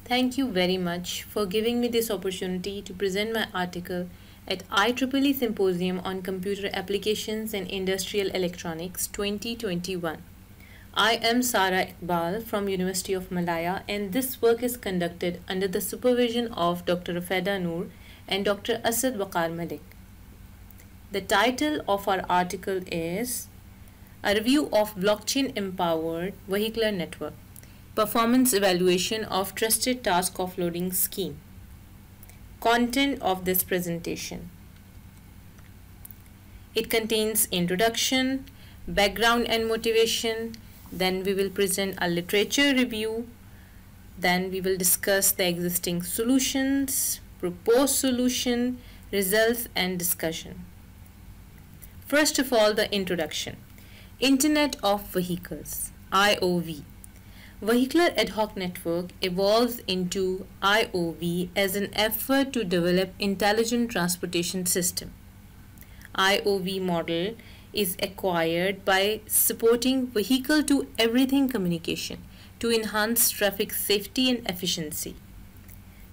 Thank you very much for giving me this opportunity to present my article at IEEE Symposium on Computer Applications and Industrial Electronics 2021. I am Sara Iqbal from University of Malaya, and this work is conducted under the supervision of Dr. Rafeda Noor and Dr. Asad Waqar Malik. The title of our article is A Review of Blockchain Empowered Vehicular Network. Performance Evaluation of Trusted Task Offloading Scheme. Content of this presentation. It contains introduction, background and motivation, then we will present a literature review, then we will discuss the existing solutions, proposed solution, results and discussion. First of all, the introduction. Internet of Vehicles, IOV. Vehicular Ad Hoc Network evolves into IOV as an effort to develop intelligent transportation system. IOV model is acquired by supporting vehicle-to-everything communication to enhance traffic safety and efficiency.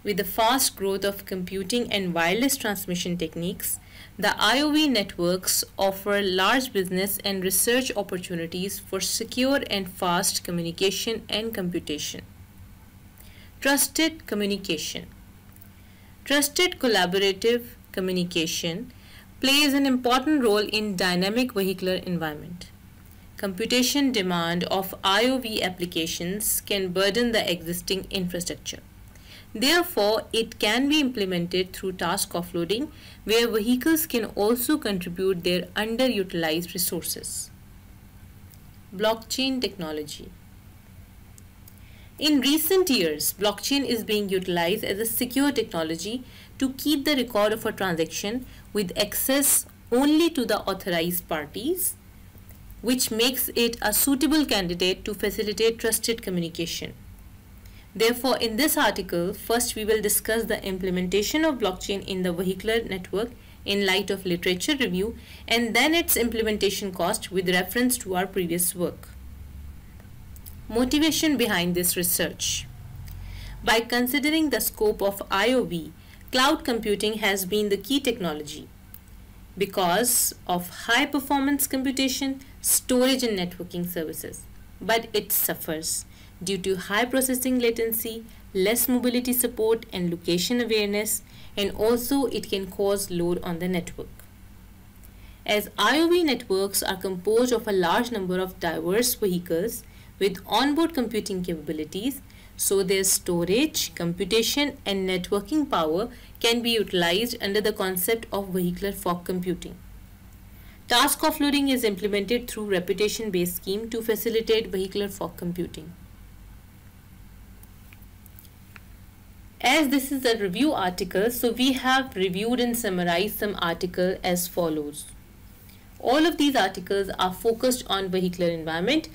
With the fast growth of computing and wireless transmission techniques, the IOV networks offer large business and research opportunities for secure and fast communication and computation. Trusted communication. Trusted collaborative communication plays an important role in dynamic vehicular environment. Computation demand of IOV applications can burden the existing infrastructure. Therefore, it can be implemented through task offloading, where vehicles can also contribute their underutilized resources. Blockchain technology. In recent years, blockchain is being utilized as a secure technology to keep the record of a transaction with access only to the authorized parties, which makes it a suitable candidate to facilitate trusted communication. Therefore, in this article, first we will discuss the implementation of blockchain in the vehicular network in light of literature review, and then its implementation cost with reference to our previous work. Motivation behind this research. By considering the scope of IOV, cloud computing has been the key technology. Because of high performance computation, storage and networking services, but it suffers due to high processing latency, less mobility support and location awareness, and also it can cause load on the network. As IOV networks are composed of a large number of diverse vehicles with onboard computing capabilities, so their storage, computation and networking power can be utilized under the concept of vehicular fog computing. Task offloading is implemented through reputation-based scheme to facilitate vehicular fog computing. As this is a review article, so we have reviewed and summarized some articles as follows. All of these articles are focused on vehicular environment.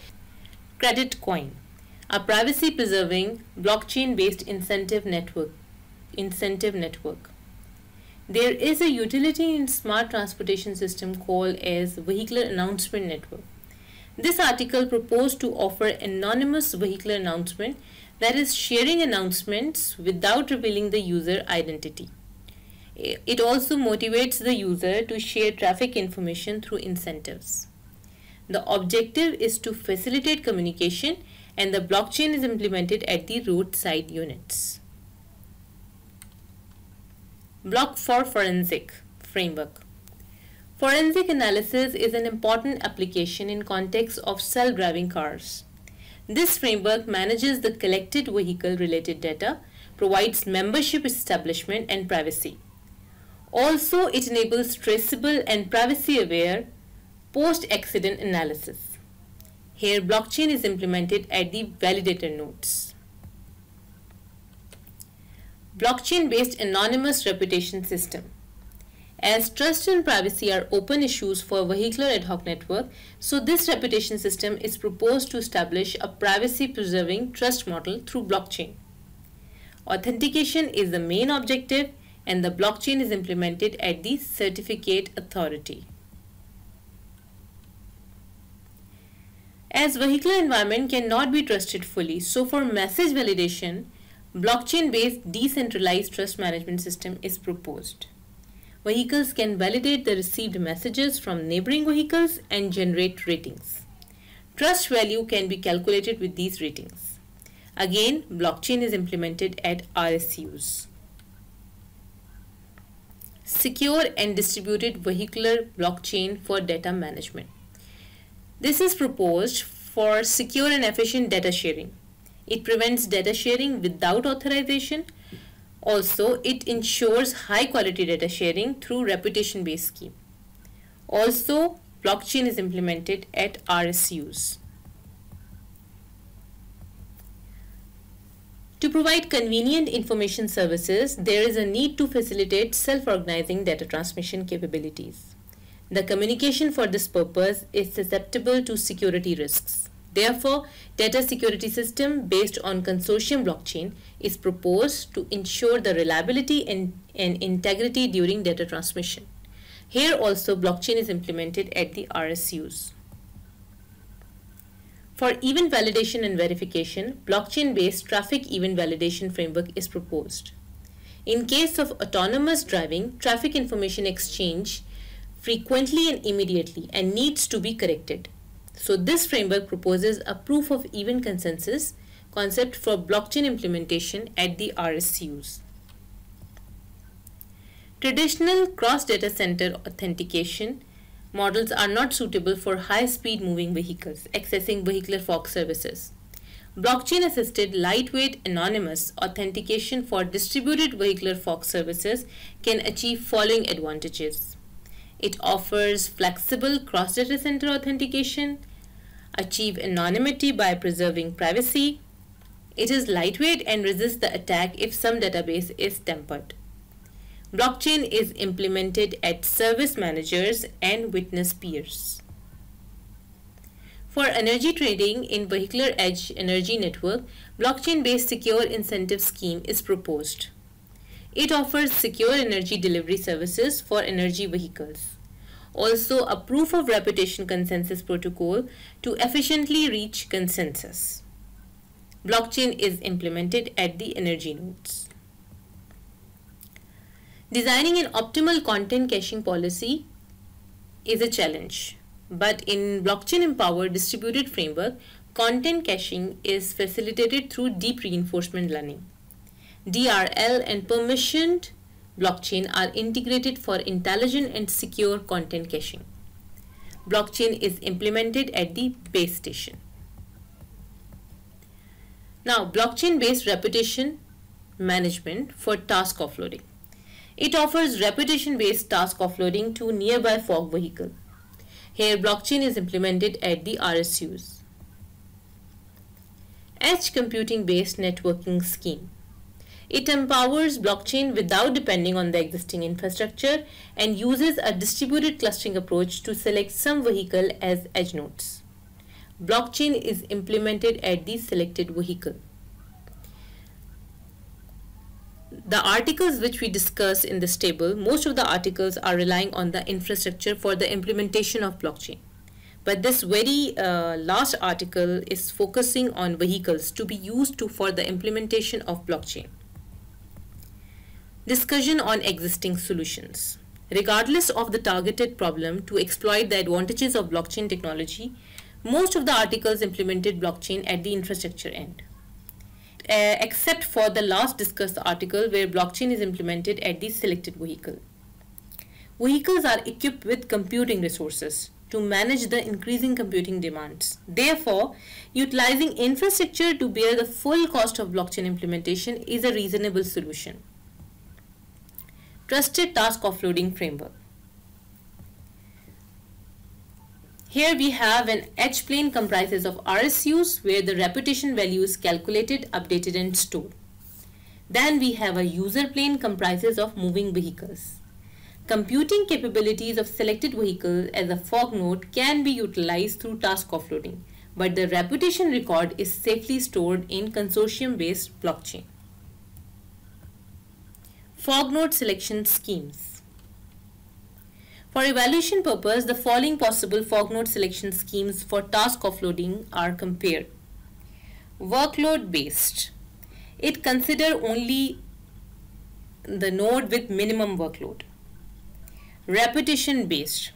Credit Coin, a privacy-preserving blockchain-based incentive network. There is a utility in smart transportation system called as Vehicular Announcement Network. This article proposed to offer anonymous vehicular announcement, that is, sharing announcements without revealing the user identity. It also motivates the user to share traffic information through incentives. The objective is to facilitate communication, and the blockchain is implemented at the roadside units. Block for Forensic Framework. Forensic analysis is an important application in context of self-driving cars. This framework manages the collected vehicle-related data, provides membership establishment and privacy. Also, it enables traceable and privacy-aware post-accident analysis. Here, blockchain is implemented at the validator nodes. Blockchain-based anonymous reputation system. As trust and privacy are open issues for a vehicular ad hoc network, so this reputation system is proposed to establish a privacy-preserving trust model through blockchain. Authentication is the main objective, and the blockchain is implemented at the certificate authority. As vehicular environment cannot be trusted fully, so for message validation, Blockchain-based decentralized trust management system is proposed. Vehicles can validate the received messages from neighboring vehicles and generate ratings. Trust value can be calculated with these ratings. Again, blockchain is implemented at RSUs. Secure and distributed vehicular blockchain for data management. This is proposed for secure and efficient data sharing. It prevents data sharing without authorization. Also, it ensures high quality data sharing through reputation-based scheme. Also, blockchain is implemented at RSUs. To provide convenient information services, there is a need to facilitate self-organizing data transmission capabilities. The communication for this purpose is susceptible to security risks. Therefore, data security system based on consortium blockchain is proposed to ensure the reliability and integrity during data transmission. Here also blockchain is implemented at the RSUs. For event validation and verification, blockchain-based traffic event validation framework is proposed. In case of autonomous driving, traffic information exchange frequently and immediately and needs to be corrected. So this framework proposes a proof of event consensus concept for blockchain implementation at the RSUs. Traditional cross-data center authentication models are not suitable for high-speed moving vehicles accessing vehicular fog services. Blockchain-assisted lightweight anonymous authentication for distributed vehicular fog services can achieve following advantages. It offers flexible cross-data center authentication, achieve anonymity by preserving privacy. It is lightweight and resists the attack if some database is tampered. Blockchain is implemented at service managers and witness peers. For energy trading in vehicular edge energy network, blockchain-based secure incentive scheme is proposed. It offers secure energy delivery services for energy vehicles. Also, a proof of reputation consensus protocol to efficiently reach consensus. Blockchain is implemented at the energy nodes. Designing an optimal content caching policy is a challenge, but in blockchain-empowered distributed framework, content caching is facilitated through deep reinforcement learning. DRL and permissioned blockchain are integrated for intelligent and secure content caching. Blockchain is implemented at the base station. Now, blockchain-based reputation management for task offloading. It offers reputation-based task offloading to nearby fog vehicle. Here, blockchain is implemented at the RSUs. Edge computing-based networking scheme. It empowers blockchain without depending on the existing infrastructure and uses a distributed clustering approach to select some vehicle as edge nodes. Blockchain is implemented at the selected vehicle. The articles which we discuss in this table, most of the articles are relying on the infrastructure for the implementation of blockchain. But this very last article is focusing on vehicles to be used for the implementation of blockchain. Discussion on existing solutions. Regardless of the targeted problem to exploit the advantages of blockchain technology, most of the articles implemented blockchain at the infrastructure end. Except for the last discussed article where blockchain is implemented at the selected vehicle. Vehicles are equipped with computing resources to manage the increasing computing demands. Therefore, utilizing infrastructure to bear the full cost of blockchain implementation is a reasonable solution. Trusted task offloading framework. Here we have an edge plane comprises of RSUs where the reputation value is calculated, updated and stored. Then we have a user plane comprises of moving vehicles. Computing capabilities of selected vehicle as a fog node can be utilized through task offloading, but the reputation record is safely stored in consortium-based blockchain. Fog node selection schemes. For evaluation purpose, the following possible fog node selection schemes for task offloading are compared. Workload based. it consider only the node with minimum workload. Repetition based,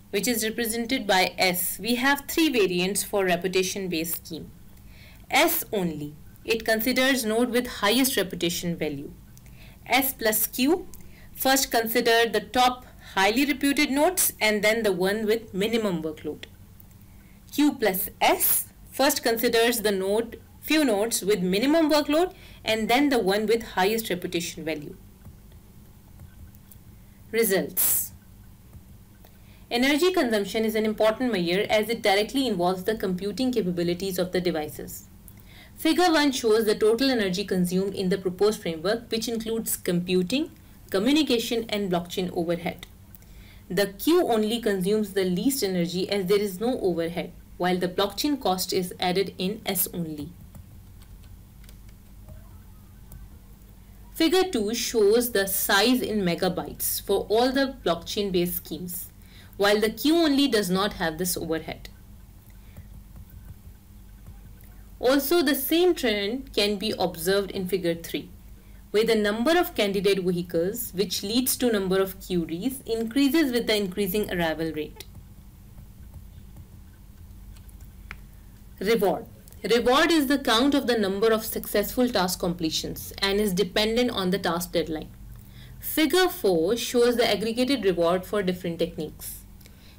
which is represented by S. We have three variants for repetition based scheme. S only, it considers node with highest repetition value. S plus Q, first consider the top highly reputed nodes and then the one with minimum workload. Q plus S, first considers the few nodes with minimum workload and then the one with highest repetition value. Results. Energy consumption is an important measure as it directly involves the computing capabilities of the devices. Figure 1 shows the total energy consumed in the proposed framework, which includes computing, communication and blockchain overhead. The Q only consumes the least energy as there is no overhead, while the blockchain cost is added in S only. Figure 2 shows the size in megabytes for all the blockchain-based schemes, while the Q only does not have this overhead. Also, the same trend can be observed in figure 3, where the number of candidate vehicles, which leads to number of queries, increases with the increasing arrival rate. Reward. Reward is the count of the number of successful task completions and is dependent on the task deadline. Figure 4 shows the aggregated reward for different techniques.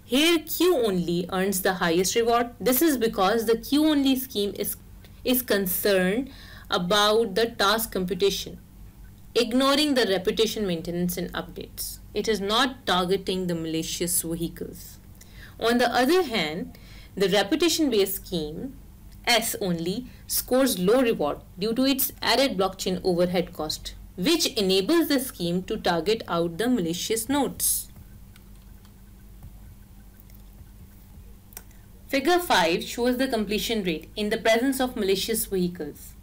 Here Q only earns the highest reward. This is because the Q only scheme is concerned about the task computation, ignoring the repetition maintenance and updates. It is not targeting the malicious vehicles. On the other hand, the repetition-based scheme, S only, scores low reward due to its added blockchain overhead cost, which enables the scheme to target out the malicious nodes. Figure 5 shows the completion rate in the presence of malicious vehicles.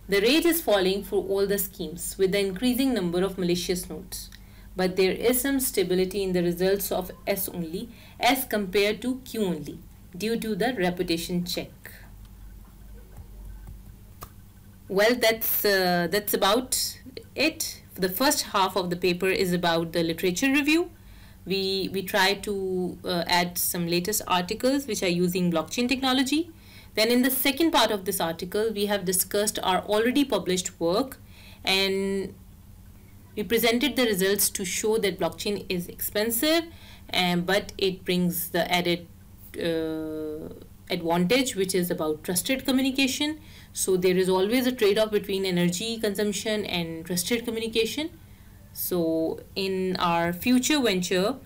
The rate is falling for all the schemes with the increasing number of malicious nodes, but there is some stability in the results of S only as compared to Q only due to the repetition check. Well, that's about it. The first half of the paper is about the literature review. We try to add some latest articles which are using blockchain technology. Then in the second part of this article, we have discussed our already published work and we presented the results to show that blockchain is expensive but it brings the added advantage, which is about trusted communication. So there is always a trade-off between energy consumption and trusted communication. So in our future venture,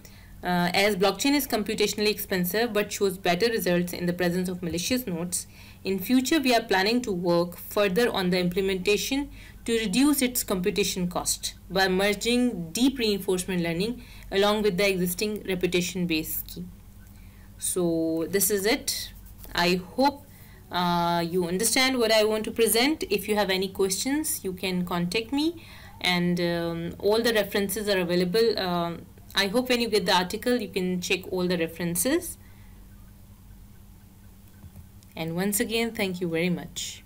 as blockchain is computationally expensive but shows better results in the presence of malicious nodes, in future we are planning to work further on the implementation to reduce its computation cost by merging deep reinforcement learning along with the existing repetition-based scheme. So this is it. I hope you understand what I want to present. If you have any questions, you can contact me, and all the references are available. I hope when you get the article, you can check all the references. And once again, thank you very much.